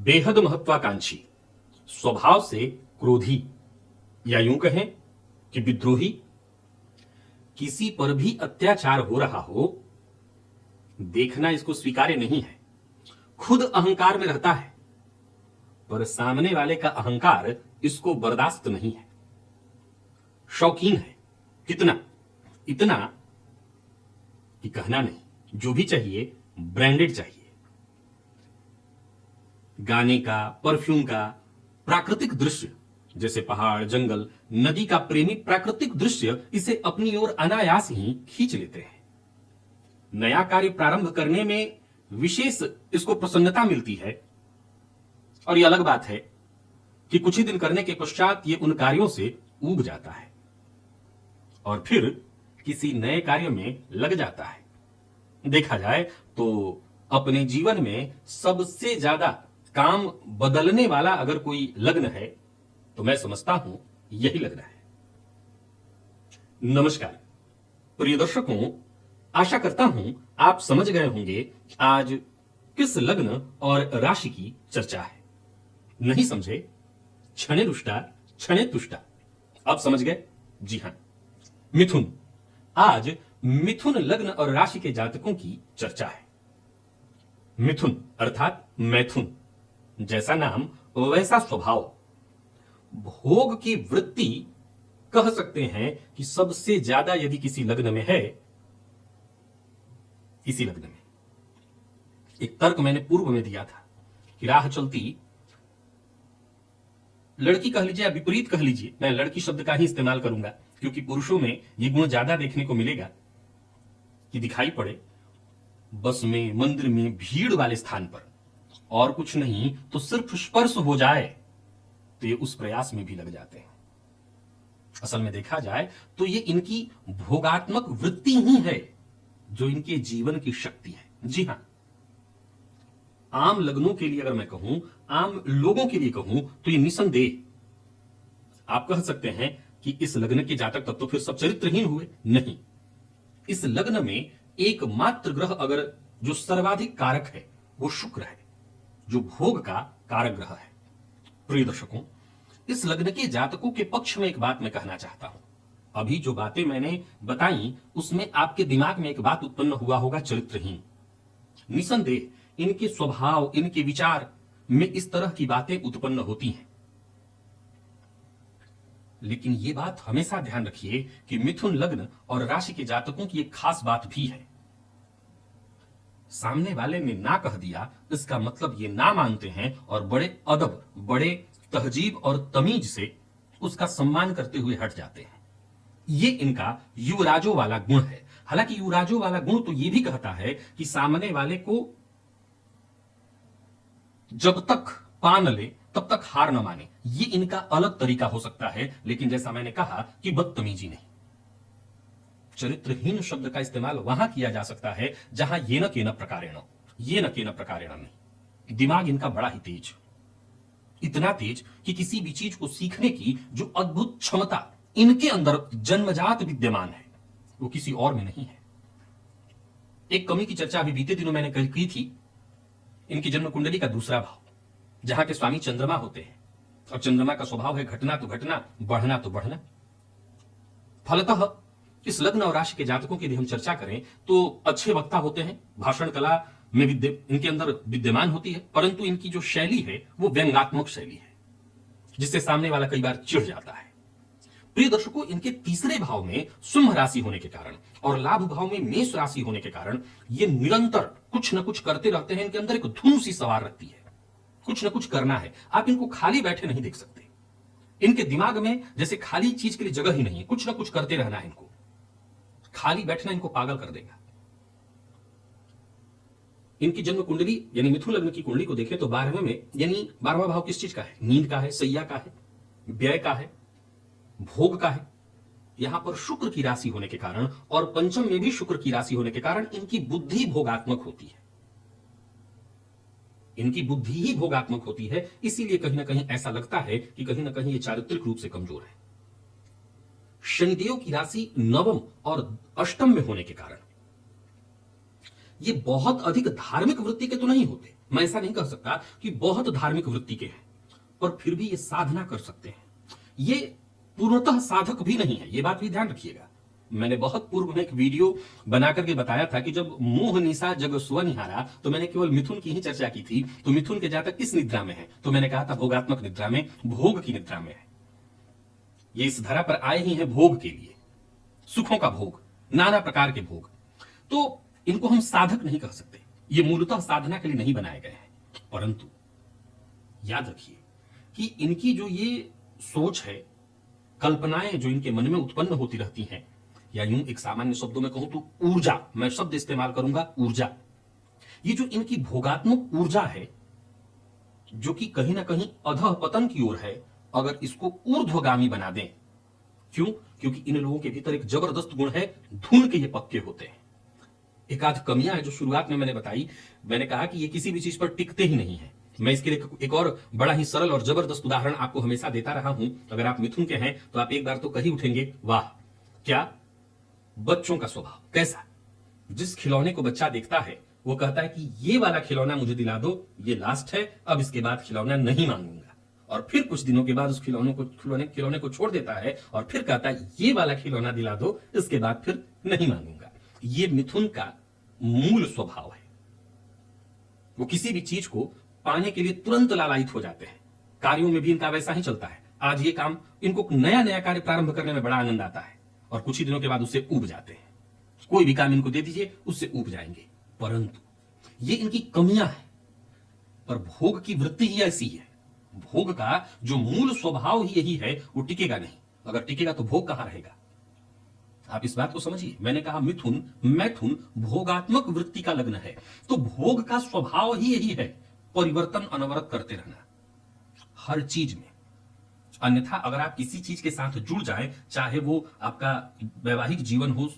बेहद महत्वाकांक्षी, स्वभाव से क्रोधी या यूं कहें कि विद्रोही, किसी पर भी अत्याचार हो रहा हो देखना इसको स्वीकार्य नहीं है। खुद अहंकार में रहता है पर सामने वाले का अहंकार इसको बर्दाश्त नहीं है। शौकीन है कितना, इतना कि कहना नहीं, जो भी चाहिए ब्रांडेड चाहिए। गाने का, परफ्यूम का, प्राकृतिक दृश्य जैसे पहाड़, जंगल, नदी का प्रेमी प्राकृतिक दृश्य इसे अपनी ओर अनायास ही खींच लेते हैं। नया कार्य प्रारंभ करने में विशेष इसको प्रसन्नता मिलती है और यह अलग बात है कि कुछ ही दिन करने के पश्चात ये उन कार्यों से ऊब जाता है और फिर किसी नए कार्य में लग जाता है। देखा जाए तो अपने जीवन में सबसे ज्यादा काम बदलने वाला अगर कोई लग्न है तो मैं समझता हूं यही लग्न है। नमस्कार प्रिय दर्शकों, आशा करता हूं आप समझ गए होंगे आज किस लग्न और राशि की चर्चा है। नहीं समझे? क्षणे रुष्टा क्षणे तुष्टा। अब समझ गए? जी हां, मिथुन। आज मिथुन लग्न और राशि के जातकों की चर्चा है। मिथुन अर्थात मैथुन, जैसा नाम वैसा स्वभाव, भोग की वृत्ति कह सकते हैं कि सबसे ज्यादा यदि किसी लग्न में है, इसी लग्न में। एक तर्क मैंने पूर्व में दिया था कि राह चलती लड़की कह लीजिए या विपरीत कह लीजिए, मैं लड़की शब्द का ही इस्तेमाल करूंगा क्योंकि पुरुषों में यह गुण ज्यादा देखने को मिलेगा कि दिखाई पड़े बस में, मंदिर में, भीड़ वाले स्थान पर, और कुछ नहीं तो सिर्फ स्पर्श हो जाए तो ये उस प्रयास में भी लग जाते हैं। असल में देखा जाए तो ये इनकी भोगात्मक वृत्ति ही है जो इनके जीवन की शक्ति है। जी हां, आम लग्नों के लिए अगर मैं कहूं, आम लोगों के लिए कहूं तो ये निसंदेह आप कह सकते हैं कि इस लग्न के जातक तब तो फिर सब चरित्रहीन हुए। नहीं, इस लग्न में एकमात्र ग्रह अगर जो सर्वाधिक कारक है वो शुक्र है, जो भोग का कारक ग्रह है। प्रिय दर्शकों, इस लग्न के जातकों के पक्ष में एक बात मैं कहना चाहता हूं। अभी जो बातें मैंने बताई उसमें आपके दिमाग में एक बात उत्पन्न हुआ होगा, चरित्रहीन। निसंदेह इनके स्वभाव, इनके विचार में इस तरह की बातें उत्पन्न होती हैं। लेकिन यह बात हमेशा ध्यान रखिए कि मिथुन लग्न और राशि के जातकों की एक खास बात भी है। सामने वाले ने ना कह दिया इसका मतलब ये ना मानते हैं और बड़े अदब, बड़े तहजीब और तमीज से उसका सम्मान करते हुए हट जाते हैं। ये इनका युवराजों वाला गुण है। हालांकि युवराजों वाला गुण तो ये भी कहता है कि सामने वाले को जब तक पा न ले तब तक हार न माने। ये इनका अलग तरीका हो सकता है, लेकिन जैसा मैंने कहा कि बदतमीजी नहीं। चरित्रहीन शब्द का इस्तेमाल वहां किया जा सकता है जहां ये न के न प्रकारेण, ये न के न प्रकारेण नहीं। दिमाग इनका बड़ा ही तेज, इतना तेज कि किसी भी चीज को सीखने की जो अद्भुत क्षमता इनके अंदर जन्मजात विद्यमान है वो किसी और में नहीं है। एक कमी की चर्चा अभी बीते दिनों मैंने की थी। इनकी जन्म कुंडली का दूसरा भाव, जहां के स्वामी चंद्रमा होते हैं और चंद्रमा का स्वभाव है घटना तो घटना, बढ़ना तो बढ़ना। फलतः इस लग्न और राशि के जातकों की यदि हम चर्चा करें तो अच्छे वक्ता होते हैं, भाषण कला में इनके अंदर विद्यमान होती है, परंतु इनकी जो शैली है वो व्यंग्यात्मक शैली है जिससे सामने वाला कई बार चिढ़ जाता है। प्रिय दर्शकों, इनके तीसरे भाव में सिंह राशि होने के कारण और लाभ भाव में मेष राशि होने के कारण ये निरंतर कुछ न कुछ करते रहते हैं। इनके अंदर एक धुन सी सवार रहती है, कुछ न कुछ करना है। आप इनको खाली बैठे नहीं देख सकते। इनके दिमाग में जैसे खाली चीज के लिए जगह ही नहीं है, कुछ न कुछ करते रहना है इनको। खाली बैठना इनको पागल कर देगा। इनकी जन्म कुंडली यानी मिथुन लग्न की कुंडली को देखें तो 12वें में, यानी 12वां भाव किस चीज का है? नींद का है, सैया का है, व्यय का है, भोग का है। यहां पर शुक्र की राशि होने के कारण और पंचम में भी शुक्र की राशि होने के कारण इनकी बुद्धि भोगात्मक होती है। इनकी बुद्धि ही भोगात्मक होती है, इसीलिए कहीं ना कहीं ऐसा लगता है कि कहीं ना कहीं ये चारित्रिक रूप से कमजोर है। शनिदेव की राशि नवम और अष्टम में होने के कारण ये बहुत अधिक धार्मिक वृत्ति के तो नहीं होते, मैं ऐसा नहीं कह सकता कि बहुत धार्मिक वृत्ति के हैं, पर फिर भी ये साधना कर सकते हैं। ये पूर्णतः साधक भी नहीं है, ये बात भी ध्यान रखिएगा। मैंने बहुत पूर्व में एक वीडियो बना करके बताया था कि जब मोह निशा जग स्वनिहारा, तो मैंने केवल मिथुन की ही चर्चा की थी। तो मिथुन के जातक किस निद्रा में है? तो मैंने कहा था भोगात्मक निद्रा में, भोग की निद्रा में है। ये इस धरा पर आए ही हैं भोग के लिए, सुखों का भोग, नाना प्रकार के भोग। तो इनको हम साधक नहीं कह सकते, ये मूलतः साधना के लिए नहीं बनाए गए हैं। परंतु याद रखिए कि इनकी जो ये सोच है, कल्पनाएं जो इनके मन में उत्पन्न होती रहती हैं, या यूं एक सामान्य शब्दों में कहूं तो ऊर्जा, मैं शब्द इस्तेमाल करूंगा ऊर्जा। ये जो इनकी भोगात्मक ऊर्जा है, जो कि कहीं ना कहीं अधः पतन की ओर है, अगर इसको ऊर्ध्वगामी बना दें। क्यों? क्योंकि इन लोगों के भीतर एक जबरदस्त गुण है, धुन के ये पक्के होते हैं। एक आध कमियां है जो शुरुआत में मैंने बताई। मैंने कहा कि ये किसी भी चीज पर टिकते ही नहीं है। मैं इसके लिए एक और बड़ा ही सरल और जबरदस्त उदाहरण आपको हमेशा देता रहा हूं। अगर आप मिथुन के हैं तो आप एक बार तो कही उठेंगे, वाह क्या बच्चों का स्वभाव कैसा। जिस खिलौने को बच्चा देखता है वो कहता है कि ये वाला खिलौना मुझे दिला दो, ये लास्ट है, अब इसके बाद खिलौना नहीं मांगूंगा। और फिर कुछ दिनों के बाद उस खिलौने को छोड़ देता है और फिर कहता है ये वाला खिलौना दिला दो, इसके बाद फिर नहीं मांगूंगा। ये मिथुन का मूल स्वभाव है। वो किसी भी चीज को पाने के लिए तुरंत लालायित हो जाते हैं। कार्यों में भी इनका वैसा ही चलता है। आज ये काम, इनको नया नया कार्य प्रारंभ करने में बड़ा आनंद आता है और कुछ ही दिनों के बाद उससे ऊब जाते हैं। कोई भी काम इनको दे दीजिए, उससे ऊब जाएंगे। परंतु ये इनकी कमियां हैं। पर भोग की वृत्ति ही ऐसी है, भोग का जो मूल स्वभाव ही यही है, वो टिकेगा नहीं। अगर टिकेगा तो भोग कहां रहेगा? आप इस बात को समझिए। मैंने कहा मिथुन, मैथुन भोगात्मक वृत्ति का लग्न है, तो भोग का स्वभाव ही यही है, परिवर्तन अनवरत करते रहना हर चीज में। अन्यथा अगर आप किसी चीज के साथ जुड़ जाएं, चाहे वो आपका वैवाहिक जीवन हो,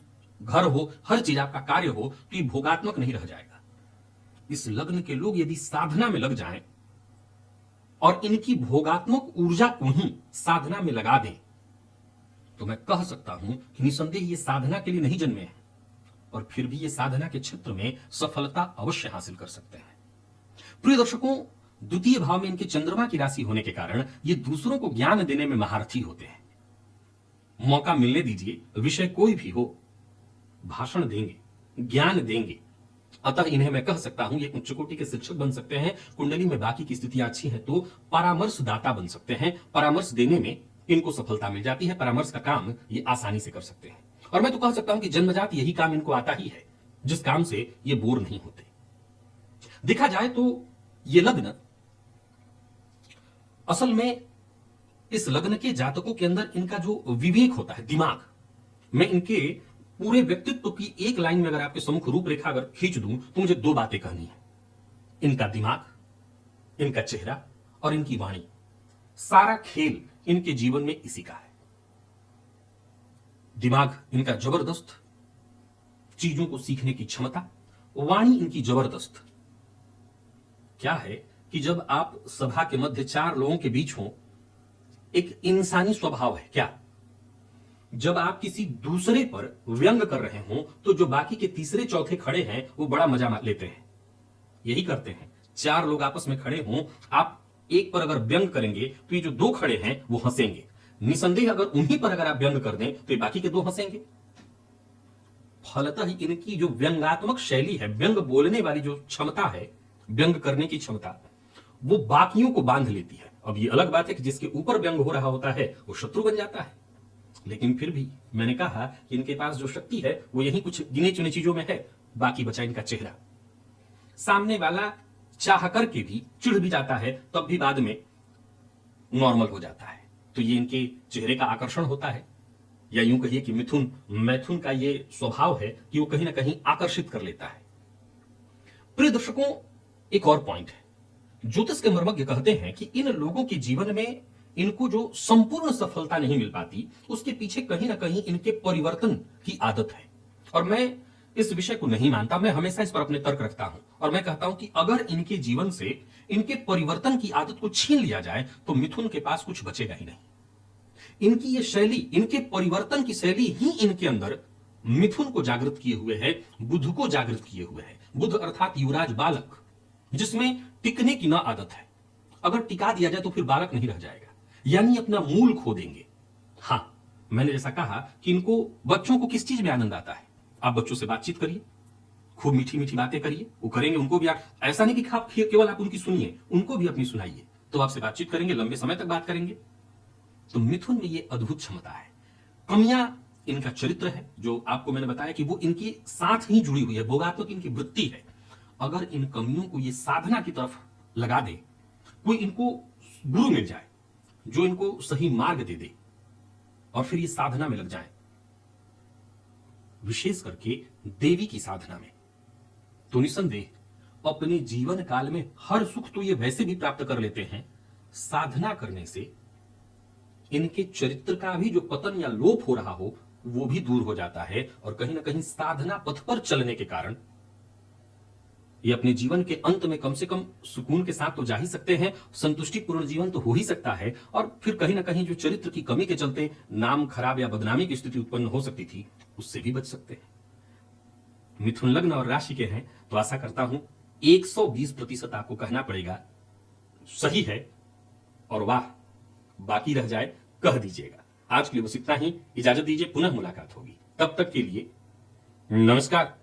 घर हो, हर चीज आपका कार्य हो, तो ये भोगात्मक नहीं रह जाएगा। इस लग्न के लोग यदि साधना में लग जाएं और इनकी भोगात्मक ऊर्जा को ही साधना में लगा दें, तो मैं कह सकता हूं कि निसंदेह ये साधना के लिए नहीं जन्मे हैं, और फिर भी ये साधना के क्षेत्र में सफलता अवश्य हासिल कर सकते हैं। प्रिय दर्शकों, द्वितीय भाव में इनके चंद्रमा की राशि होने के कारण ये दूसरों को ज्ञान देने में महारथी होते हैं। मौका मिलने दीजिए, विषय कोई भी हो, भाषण देंगे, ज्ञान देंगे। अतः इन्हें मैं कह सकता हूं ये उच्च कोटि के शिक्षक बन सकते हैं। कुंडली में बाकी की स्थितियां अच्छी हैं तो परामर्शदाता बन सकते हैं। परामर्श देने में इनको सफलता मिल जाती है। परामर्श का काम ये आसानी से कर सकते हैं। और मैं तो कह सकता हूं कि जन्मजात यही काम इनको आता ही है, जिस काम से ये बोर नहीं होते। देखा जाए तो ये लग्न असल में, इस लग्न के जातकों के अंदर इनका जो विवेक होता है, दिमाग, मैं इनके पूरे व्यक्तित्व की एक लाइन में अगर आपके सम्मुख रूपरेखा अगर खींच दूं तो मुझे दो बातें कहनी है। इनका दिमाग, इनका चेहरा और इनकी वाणी, सारा खेल इनके जीवन में इसी का है। दिमाग इनका जबरदस्त, चीजों को सीखने की क्षमता, वाणी इनकी जबरदस्त। क्या है कि जब आप सभा के मध्य चार लोगों के बीच हो, एक इंसानी स्वभाव है क्या, जब आप किसी दूसरे पर व्यंग कर रहे हो तो जो बाकी के तीसरे चौथे खड़े हैं वो बड़ा मजा लेते हैं। यही करते हैं। चार लोग आपस में खड़े हों, आप एक पर अगर व्यंग करेंगे तो ये जो दो खड़े हैं वो हंसेंगे। निसंदेह अगर उन्हीं पर अगर आप व्यंग कर दें तो ये बाकी के दो हंसेंगे। फलतः इनकी जो व्यंगात्मक शैली है, व्यंग बोलने वाली जो क्षमता है, व्यंग करने की क्षमता, वो बाकियों को बांध लेती है। अब ये अलग बात है कि जिसके ऊपर व्यंग हो रहा होता है वो शत्रु बन जाता है, लेकिन फिर भी मैंने कहा कि इनके पास जो शक्ति है वो यही कुछ गिने चुने चीजों में है। बाकी बचा इनका चेहरा। सामने वाला चाह करके भी चिढ़ भी जाता है, तब भी बाद में नॉर्मल हो जाता है। तो ये इनके चेहरे का आकर्षण होता है, या यूं कहिए कि मैथुन का ये स्वभाव है कि वो कहीं ना कहीं आकर्षित कर लेता है। प्रिय दर्शकों, एक और पॉइंट है। ज्योतिष के मर्मज्ञ कहते हैं कि इन लोगों के जीवन में इनको जो संपूर्ण सफलता नहीं मिल पाती, उसके पीछे कहीं ना कहीं इनके परिवर्तन की आदत है। और मैं इस विषय को नहीं मानता, मैं हमेशा इस पर अपने तर्क रखता हूं और मैं कहता हूं कि अगर इनके जीवन से इनके परिवर्तन की आदत को छीन लिया जाए तो मिथुन के पास कुछ बचेगा ही नहीं। इनकी ये शैली, इनके परिवर्तन की शैली ही इनके अंदर मिथुन को जागृत किए हुए है, बुध को जागृत किए हुए है। बुध अर्थात युवराज बालक, जिसमें टिकने की ना आदत है। अगर टिका दिया जाए तो फिर बालक नहीं रह जाएगा, यानी अपना मूल खो देंगे। हां, मैंने जैसा कहा कि इनको, बच्चों को किस चीज में आनंद आता है? आप बच्चों से बातचीत करिए, खूब मीठी मीठी बातें करिए, वो करेंगे, उनको भी ऐसा नहीं कि आप केवल आप उनकी सुनिए, उनको भी अपनी सुनाइए, तो आपसे बातचीत करेंगे, लंबे समय तक बात करेंगे। तो मिथुन में ये अद्भुत क्षमता है। कमियां इनका चरित्र है, जो आपको मैंने बताया कि वो इनके साथ ही जुड़ी हुई है, भोगात्मक इनकी वृत्ति है। अगर इन कमियों को ये साधना की तरफ लगा दे, कोई इनको गुरु मिल जाए जो इनको सही मार्ग दे दे, और फिर ये साधना में लग जाए, विशेष करके देवी की साधना में, तो निसंदेह अपने जीवन काल में हर सुख तो ये वैसे भी प्राप्त कर लेते हैं, साधना करने से इनके चरित्र का भी जो पतन या लोप हो रहा हो वो भी दूर हो जाता है, और कहीं ना कहीं साधना पथ पर चलने के कारण ये अपने जीवन के अंत में कम से कम सुकून के साथ तो जा ही सकते हैं, संतुष्टिपूर्ण जीवन तो हो ही सकता है, और फिर कहीं ना कहीं जो चरित्र की कमी के चलते नाम खराब या बदनामी की स्थिति उत्पन्न हो सकती थी, उससे भी बच सकते हैं। मिथुन लग्न और राशि के हैं, तो आशा करता हूं 120% आपको कहना पड़ेगा सही है, और वाह बाकी रह जाए कह दीजिएगा। आज के लिए बस इतना ही, इजाजत दीजिए, पुनः मुलाकात होगी, तब तक के लिए नमस्कार।